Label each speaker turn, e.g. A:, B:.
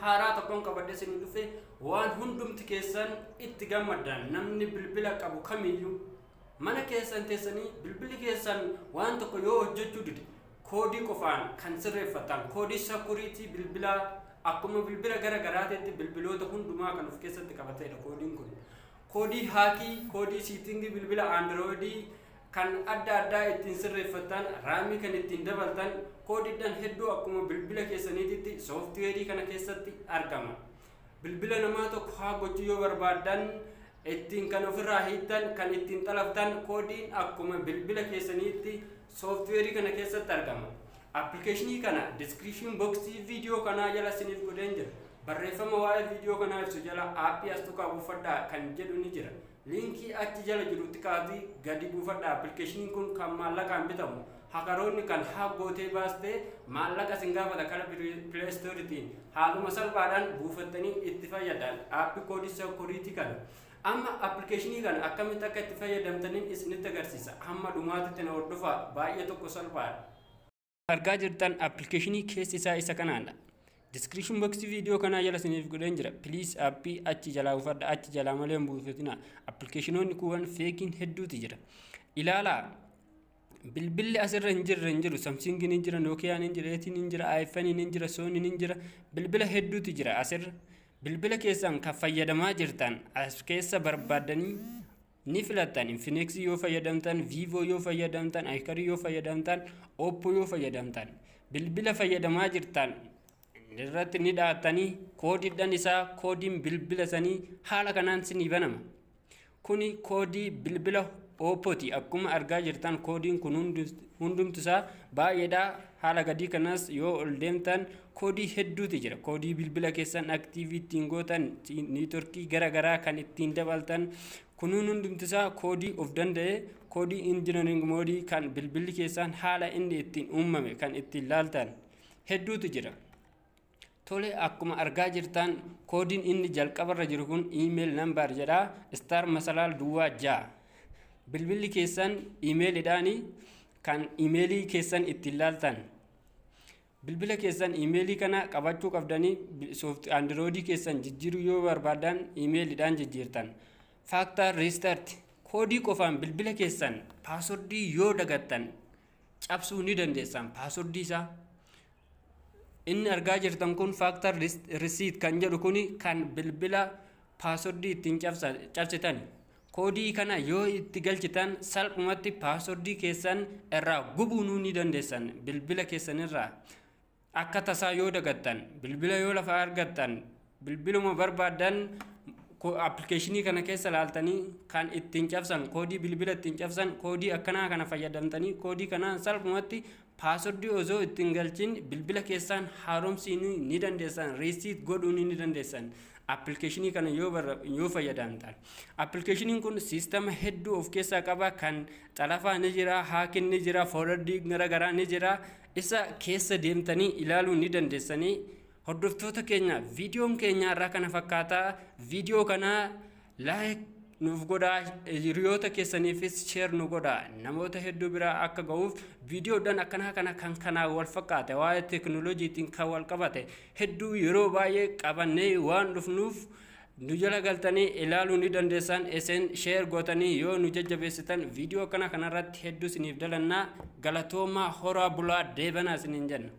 A: haaraa tokkoon qabadde isin dhufe waan hundumti keessan itti gammadan namni bilbila qabu kamiyyuu mana keessan teessanii bilbilli keessan waan tokko yoo hojjechuu dide koodii qofaan kan sirreeffatan koodii security bilbila akkuma bilbila gara garaatiitti bilbiloota hundumaa kan of keessatti qabateedha koodiin kun koodii haakii koodii siitingii bilbila androidii kan adda addaa ittiin sirreeffatan raamii kan ittiin dabaltan koodiidhaan hedduu akkuma bilbila keessaniitti sooftiweerii kana keessatti argama bilbila namaa tokko haa gochuu yoo barbaadan ittiin kan ofirraa hiittan kan ittiin xalaftan koodiin akkuma bilbila keessaniitti sooftiweerii kana keessatti argama appilikeeshinii kana description boxii viidiyoo kanaa jala isiniif godheen jira barreeffama waa'ee viidiyoo kanaa ibsu jala aappii as tuqaa buufadhaa kan jedhu ni jira linkii achi jala jirutti kaasii gadi buufadhaa appilikeeshiniin kun kan maallaqaan bitamu hakaroonni kan gootee baastee maallaqa isin gaafata kana Play Storeetiin haaluma salphaadhaan buufattanii itti fayyadan aappii koodii security kana amma appilikeeshinii kana akkamitti akka itti fayyadamtaniin isinitti agarsiisa hamma dhumaatitti na hordofaa baay'ee tokko salphaadha. Argaa jirtan appilikeeshinii keessi isaa isa kanaadha. Description box video kana jala isiniif godheen jira. Please aappii achi jalaa buufadha achi jalaa malee hin buufatina. Appilikeeshinoonni kuwwan feekiin hedduutu jira. Ilaalaa bilbilli asirra hin jiru Samsung hin jira Nokia hin jira Etiin hin jira iPhone hin jira Sony hin jira bilbila hedduutu jira asirra. Bilbila keessan kan fayyadamaa jirtan as keessa barbaadanii ni filattan Infinix yoo fayyadamtan Vivo yoo fayyadamtan Icar yoo fayyadamtan Oppo yoo fayyadamtan bilbila fayyadamaa jirtan irratti ni dhaatanii koodiidhaan isaa koodiin bilbila sanii haala kanaan sinii banama kuni koodii bilbila Oppooti akkuma argaa jirtan koodiin kun hundumtu isaa baay'eedha haala gadii kanas yoo ol deemtan koodii hedduutu jira koodii bilbila keessan aktiivii ittiin gootan niitworkii garaagaraa kan ittiin dabaltan kunuun hundumtu isaa koodii of danda'e koodii engineering moodii kan bilbilli keessan haala inni ittiin uumame kan ittiin laaltan hedduutu jira. Tole akkuma argaa jirtan koodiin inni jalqabarra jiru kun email number jedha star masalaal duwwaa 6 bilbilli keessan emailiidhaani kan emailii keessan ittiin laaltan bilbila keessan emailii kana qabachuu qabdanii androidii keessan jijjiiruu yoo barbaadan emailiidhaan jijjiirtan factor restart koodii qofaan bilbila keessan paaswordii yoo dagattan cabsuu ni dandeessan paaswordii isaa inni argaa jirtan kun factor reset kan jedhu kuni kan bilbila paaswordii ittiin cabsitan koodii kana yoo itti galchitan salphumatti paaswordii keessan irraa gubuu ni dandeessan bilbila keessan irraa akka tasaa yoo dagattan bilbila yoo lafa argattan bilbiluma barbaadan appilikeeshinii kana keessa laaltanii kan ittiin cabsan koodii bilbila ittiin cabsan koodii akkanaa kana fayyadamtanii koodii kana salphumatti paaswordii osoo ittiin galchin bilbila keessan haaromsuu ni dandeessan reset godhuu ni dandeessan appilikeeshinii kana yoo fayyadamtan appilikeeshiniin kun siistama hedduu of keessaa qaba kan xalafaa ni jira haakin ni jira forwardii garaagaraa ni jira isa keessa deemtanii ilaaluu ni dandeessanii hordoftoota keenya viidiyoon keenya irraa kana fakkaata viidiyoo kana like nuuf godhaa hiriyoota keessaniifis share nu godhaa namoota hedduu biraa akka ga'uuf viidiyoodhaan akkanaa kana kan kanaa wal fakkaate waa'ee teekinooloojiitiin kan wal qabate hedduu yeroo baay'ee qabannee waan dhufnuuf nu jala galtanii ilaaluu ni dandeessan isin share gootanii yoo nu jajjabeessitan viidiyoo kana kanarratti hedduu isiniif dalannaa galatoomaa horaa bulaa deebanaa isiniin jenna.